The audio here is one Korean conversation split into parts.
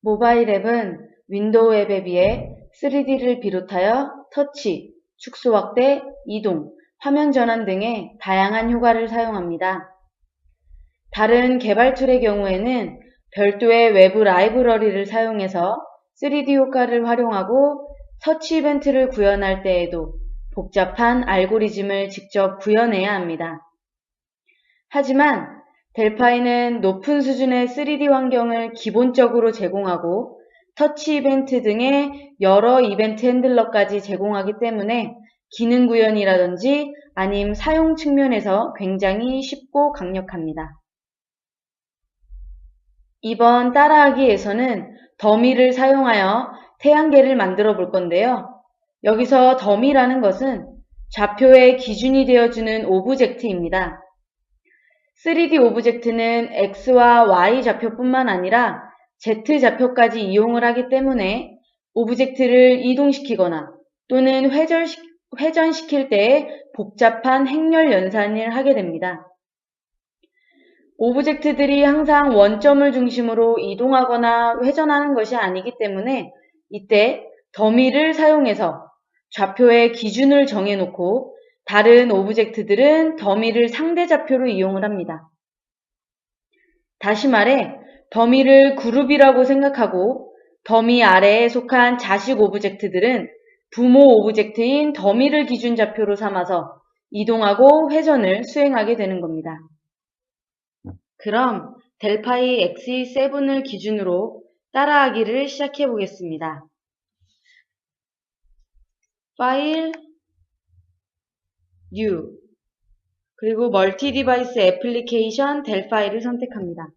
모바일 앱은 윈도우 앱에 비해 3D를 비롯하여 터치, 축소 확대, 이동, 화면 전환 등의 다양한 효과를 사용합니다. 다른 개발 툴의 경우에는 별도의 외부 라이브러리를 사용해서 3D 효과를 활용하고 터치 이벤트를 구현할 때에도 복잡한 알고리즘을 직접 구현해야 합니다. 하지만 델파이는 높은 수준의 3D 환경을 기본적으로 제공하고 터치 이벤트 등의 여러 이벤트 핸들러까지 제공하기 때문에 기능 구현이라든지 아님 사용 측면에서 굉장히 쉽고 강력합니다. 이번 따라하기에서는 더미를 사용하여 태양계를 만들어 볼 건데요. 여기서 더미라는 것은 좌표의 기준이 되어주는 오브젝트입니다. 3D 오브젝트는 X와 Y 좌표뿐만 아니라 Z 좌표까지 이용을 하기 때문에 오브젝트를 이동시키거나 또는 회전시킬 때에 복잡한 행렬 연산을 하게 됩니다. 오브젝트들이 항상 원점을 중심으로 이동하거나 회전하는 것이 아니기 때문에 이때 더미를 사용해서 좌표의 기준을 정해놓고 다른 오브젝트들은 더미를 상대 좌표로 이용을 합니다. 다시 말해 더미를 그룹이라고 생각하고 더미 아래에 속한 자식 오브젝트들은 부모 오브젝트인 더미를 기준 좌표로 삼아서 이동하고 회전을 수행하게 되는 겁니다. 그럼 델파이 XE7을 기준으로 따라하기를 시작해 보겠습니다. 파일, 뉴, 그리고 멀티 디바이스 애플리케이션 델파이를 선택합니다.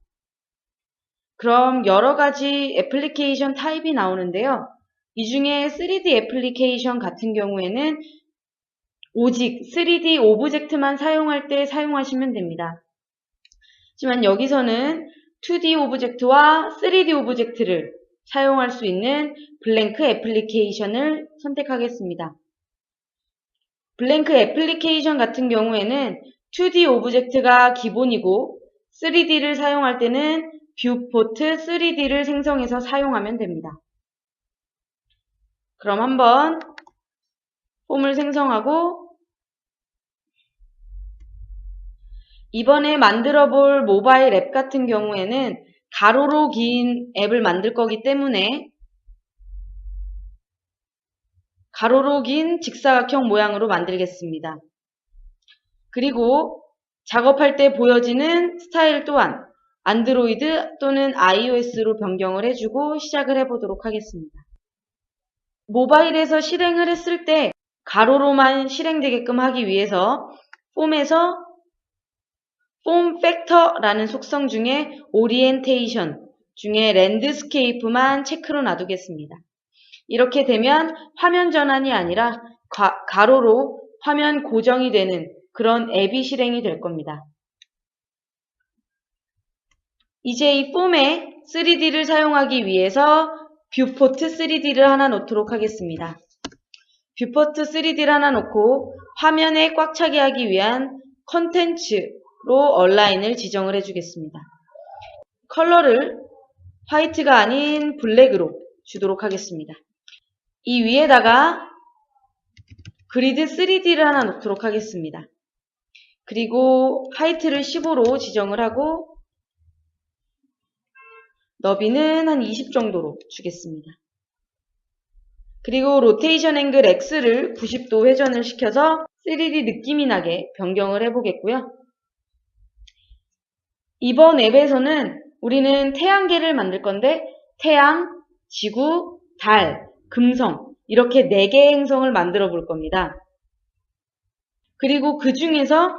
그럼 여러 가지 애플리케이션 타입이 나오는데요. 이 중에 3D 애플리케이션 같은 경우에는 오직 3D 오브젝트만 사용할 때 사용하시면 됩니다. 하지만 여기서는 2D 오브젝트와 3D 오브젝트를 사용할 수 있는 블랭크 애플리케이션을 선택하겠습니다. 블랭크 애플리케이션 같은 경우에는 2D 오브젝트가 기본이고 3D를 사용할 때는 뷰포트 3D를 생성해서 사용하면 됩니다. 그럼 한번 폼을 생성하고 이번에 만들어 볼 모바일 앱 같은 경우에는 가로로 긴 앱을 만들 거기 때문에 가로로 긴 직사각형 모양으로 만들겠습니다. 그리고 작업할 때 보여지는 스타일 또한 안드로이드 또는 iOS로 변경을 해주고 시작을 해보도록 하겠습니다. 모바일에서 실행을 했을 때 가로로만 실행되게끔 하기 위해서 폼에서 폼 팩터라는 속성 중에 오리엔테이션 중에 랜드스케이프만 체크로 놔두겠습니다. 이렇게 되면 화면 전환이 아니라 가로로 화면 고정이 되는 그런 앱이 실행이 될 겁니다. 이제 이 폼에 3D를 사용하기 위해서 뷰포트 3D를 하나 놓도록 하겠습니다. 뷰포트 3D를 하나 놓고 화면에 꽉 차게 하기 위한 컨텐츠로 얼라인을 지정을 해주겠습니다. 컬러를 화이트가 아닌 블랙으로 주도록 하겠습니다. 이 위에다가 그리드 3D를 하나 놓도록 하겠습니다. 그리고 하이트를 15로 지정을 하고 너비는 한 20 정도로 주겠습니다. 그리고 로테이션 앵글 X를 90도 회전을 시켜서 3D 느낌이 나게 변경을 해보겠고요. 이번 앱에서는 우리는 태양계를 만들 건데 태양, 지구, 달, 금성 이렇게 4개의 행성을 만들어 볼 겁니다. 그리고 그 중에서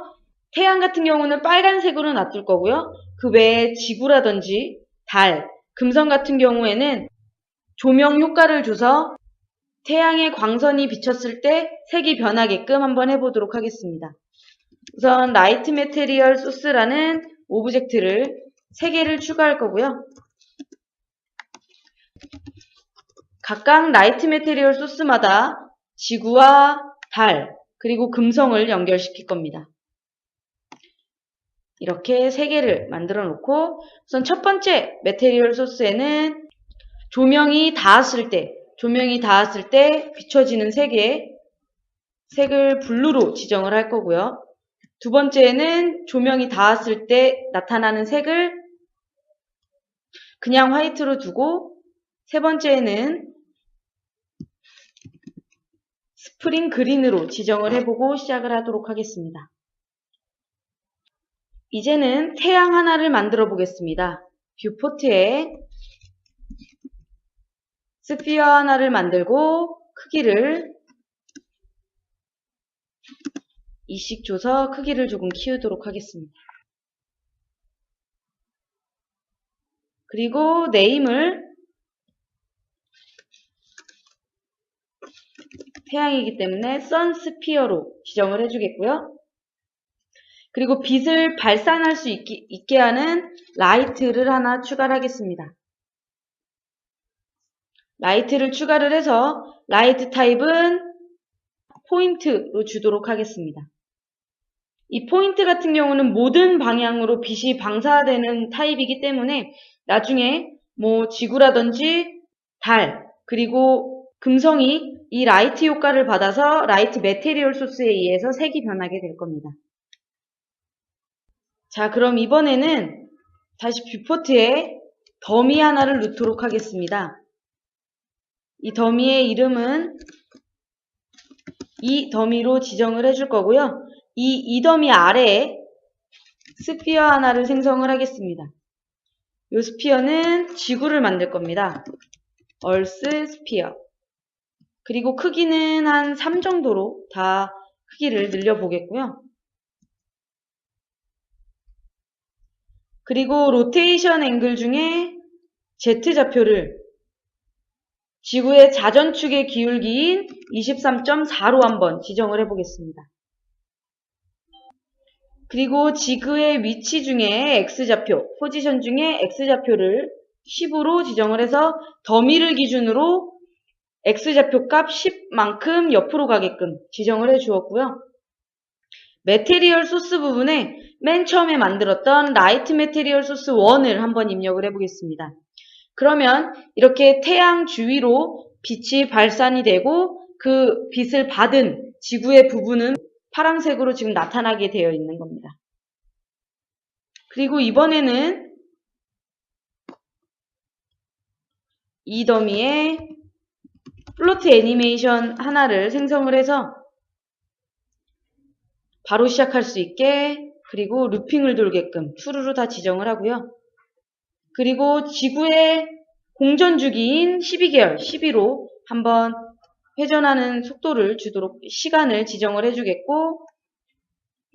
태양 같은 경우는 빨간색으로 놔둘 거고요. 그 외에 지구라든지 달, 금성 같은 경우에는 조명 효과를 줘서 태양의 광선이 비쳤을 때 색이 변하게끔 한번 해보도록 하겠습니다. 우선 라이트 매테리얼 소스라는 오브젝트를 3개를 추가할 거고요. 각각 라이트 매테리얼 소스마다 지구와 달, 그리고 금성을 연결시킬 겁니다. 이렇게 3개를 만들어 놓고 우선 첫 번째 매테리얼 소스에는 조명이 닿았을 때 비춰지는 색을 블루로 지정을 할 거고요. 두 번째는 조명이 닿았을 때 나타나는 색을 그냥 화이트로 두고, 세 번째는 스프링 그린으로 지정을 해보고 시작을 하도록 하겠습니다. 이제는 태양 하나를 만들어 보겠습니다. 뷰포트에 스피어 하나를 만들고 크기를 2씩 줘서 크기를 조금 키우도록 하겠습니다. 그리고 네임을 태양이기 때문에 선스피어로 지정을 해주겠고요. 그리고 빛을 발산할 수 있게 하는 라이트를 하나 추가를 하겠습니다. 라이트를 추가를 해서 라이트 타입은 포인트로 주도록 하겠습니다. 이 포인트 같은 경우는 모든 방향으로 빛이 방사되는 타입이기 때문에 나중에 뭐 지구라든지 달, 그리고 금성이 이 라이트 효과를 받아서 라이트 매테리얼 소스에 의해서 색이 변하게 될 겁니다. 자, 그럼 이번에는 다시 뷰포트에 더미 하나를 넣도록 하겠습니다. 이 더미의 이름은 이 더미로 지정을 해줄 거고요. 이 더미 아래에 스피어 하나를 생성을 하겠습니다. 이 스피어는 지구를 만들 겁니다. 얼스 스피어. 그리고 크기는 한 3 정도로 다 크기를 늘려보겠고요. 그리고 로테이션 앵글 중에 Z좌표를 지구의 자전축의 기울기인 23.4로 한번 지정을 해보겠습니다. 그리고 지구의 위치 중에 X좌표, 포지션 중에 X좌표를 10으로 지정을 해서 더미를 기준으로 X좌표 값 10만큼 옆으로 가게끔 지정을 해 주었고요. 매테리얼 소스 부분에 맨 처음에 만들었던 라이트 매테리얼 소스 1을 한번 입력을 해보겠습니다. 그러면 이렇게 태양 주위로 빛이 발산이 되고 그 빛을 받은 지구의 부분은 파란색으로 지금 나타나게 되어 있는 겁니다. 그리고 이번에는 이 더미에 플로트 애니메이션 하나를 생성을 해서 바로 시작할 수 있게, 그리고 루핑을 돌게끔 추루루 다 지정을 하고요. 그리고 지구의 공전 주기인 12개월, 12로 한번 회전하는 속도를 주도록 시간을 지정을 해주겠고,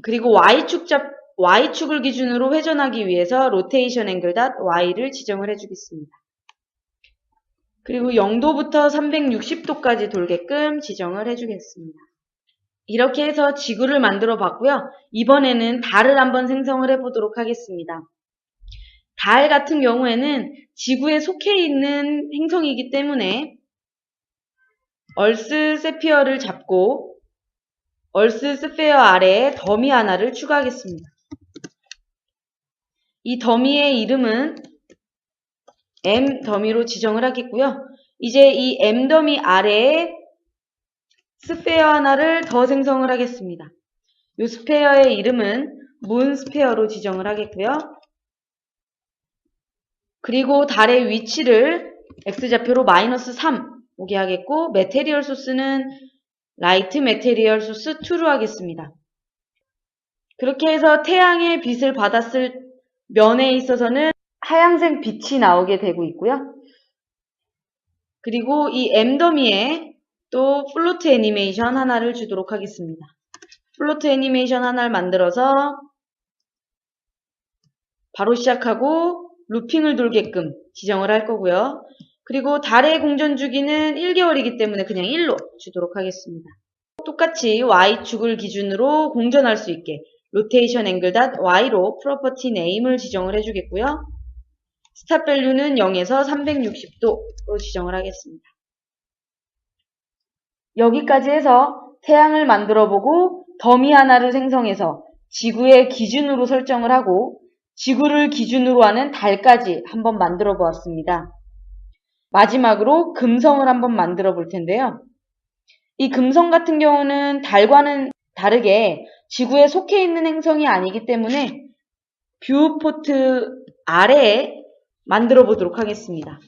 그리고 Y축을 기준으로 회전하기 위해서 로테이션 앵글 Y를 지정을 해주겠습니다. 그리고 0도부터 360도까지 돌게끔 지정을 해주겠습니다. 이렇게 해서 지구를 만들어 봤고요. 이번에는 달을 한번 생성을 해보도록 하겠습니다. 달 같은 경우에는 지구에 속해 있는 행성이기 때문에 얼스 세피어를 잡고 얼스 스페어 아래에 더미 하나를 추가하겠습니다. 이 더미의 이름은 M 더미로 지정을 하겠고요. 이제 이 M 더미 아래에 스페어 하나를 더 생성을 하겠습니다. 이 스페어의 이름은 문 스페어로 지정을 하겠고요. 그리고 달의 위치를 X좌표로 -3 오게 하겠고, 매테리얼 소스는 라이트 매테리얼 소스 2로 하겠습니다. 그렇게 해서 태양의 빛을 받았을 면에 있어서는 하얀색 빛이 나오게 되고 있고요. 그리고 이 M 더미에 또 플로트 애니메이션 하나를 주도록 하겠습니다. 플로트 애니메이션 하나를 만들어서 바로 시작하고 루핑을 돌게끔 지정을 할 거고요. 그리고 달의 공전 주기는 1개월이기 때문에 그냥 1로 주도록 하겠습니다. 똑같이 Y축을 기준으로 공전할 수 있게 로테이션 앵글 Y로 프로퍼티 네임을 지정을 해주겠고요. 스탑 밸류는 0에서 360도로 지정을 하겠습니다. 여기까지 해서 태양을 만들어 보고 더미 하나를 생성해서 지구의 기준으로 설정을 하고 지구를 기준으로 하는 달까지 한번 만들어 보았습니다. 마지막으로 금성을 한번 만들어 볼 텐데요. 이 금성 같은 경우는 달과는 다르게 지구에 속해 있는 행성이 아니기 때문에 뷰포트 아래에 만들어 보도록 하겠습니다.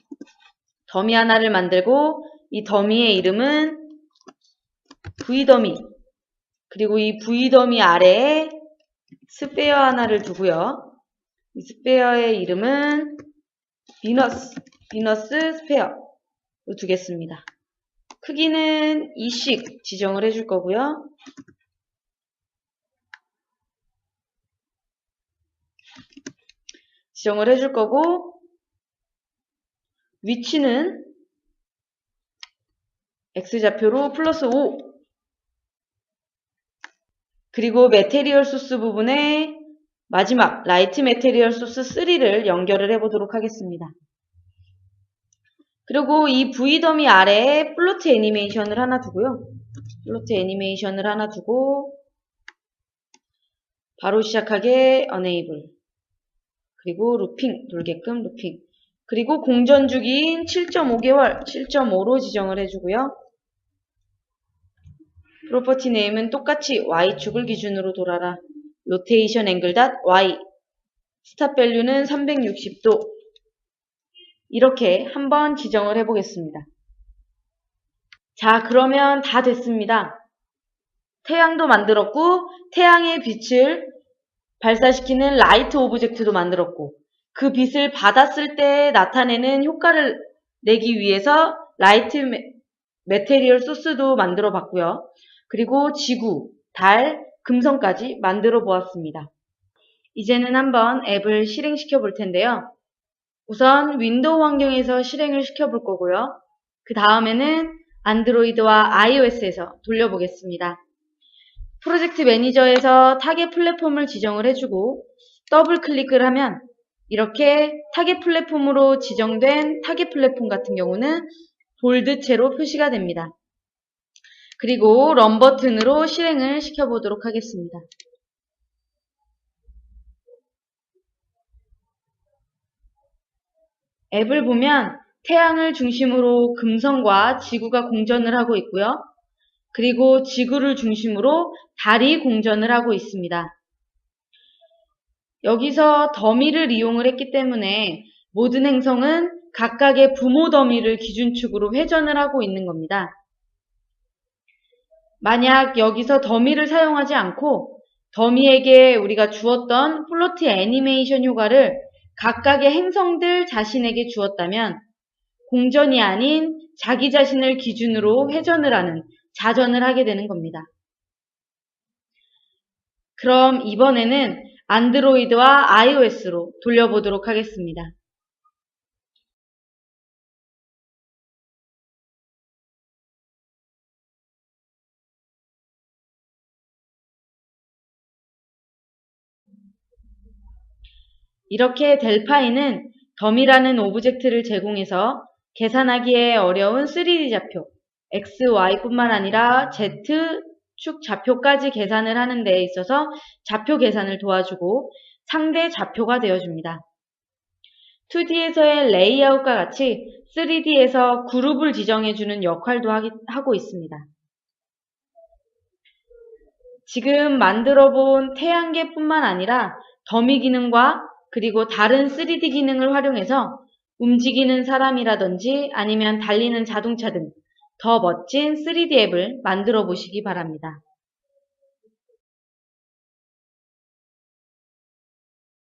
더미 하나를 만들고 이 더미의 이름은 V더미, 그리고 이 V더미 아래에 스페어 하나를 두고요. 이 스페어의 이름은 비너스 스페어로 두겠습니다. 크기는 2씩 지정을 해줄 거고요. 위치는 X좌표로 플러스 5, 그리고 메테리얼 소스 부분에 마지막 라이트 메테리얼 소스 3를 연결을 해보도록 하겠습니다. 그리고 이 V더미 아래에 플로트 애니메이션을 하나 두고요. 바로 시작하게 Enable, 그리고 루핑, 돌게끔 루핑, 그리고 공전 주기인 7.5개월, 7.5로 지정을 해주고요. 프로퍼티 네임은 똑같이 Y축을 기준으로 돌아라. 로테이션 앵글 Y, 스탑 밸류는 360도. 이렇게 한번 지정을 해보겠습니다. 자, 그러면 다 됐습니다. 태양도 만들었고, 태양의 빛을 발사시키는 라이트 오브젝트도 만들었고, 그 빛을 받았을 때 나타내는 효과를 내기 위해서 라이트 메테리얼 소스도 만들어 봤고요. 그리고 지구, 달, 금성까지 만들어 보았습니다. 이제는 한번 앱을 실행시켜 볼 텐데요. 우선 윈도우 환경에서 실행을 시켜 볼 거고요. 그 다음에는 안드로이드와 iOS에서 돌려보겠습니다. 프로젝트 매니저에서 타겟 플랫폼을 지정을 해주고 더블 클릭을 하면 이렇게 타겟 플랫폼으로 지정된 타겟 플랫폼 같은 경우는 볼드체로 표시가 됩니다. 그리고 런 버튼으로 실행을 시켜보도록 하겠습니다. 앱을 보면 태양을 중심으로 금성과 지구가 공전을 하고 있고요. 그리고 지구를 중심으로 달이 공전을 하고 있습니다. 여기서 더미를 이용을 했기 때문에 모든 행성은 각각의 부모 더미를 기준축으로 회전을 하고 있는 겁니다. 만약 여기서 더미를 사용하지 않고 더미에게 우리가 주었던 플로트 애니메이션 효과를 각각의 행성들 자신에게 주었다면 공전이 아닌 자기 자신을 기준으로 회전을 하는 자전을 하게 되는 겁니다. 그럼 이번에는 안드로이드와 iOS로 돌려보도록 하겠습니다. 이렇게 델파이는 더미라는 오브젝트를 제공해서 계산하기에 어려운 3D 좌표, X, Y뿐만 아니라 Z축 좌표까지 계산을 하는 데 있어서 좌표 계산을 도와주고 상대 좌표가 되어줍니다. 2D에서의 레이아웃과 같이 3D에서 그룹을 지정해주는 역할도 하고 있습니다. 지금 만들어 본 태양계뿐만 아니라 더미 기능과 그리고 다른 3D 기능을 활용해서 움직이는 사람이라든지 아니면 달리는 자동차 등 더 멋진 3D 앱을 만들어 보시기 바랍니다.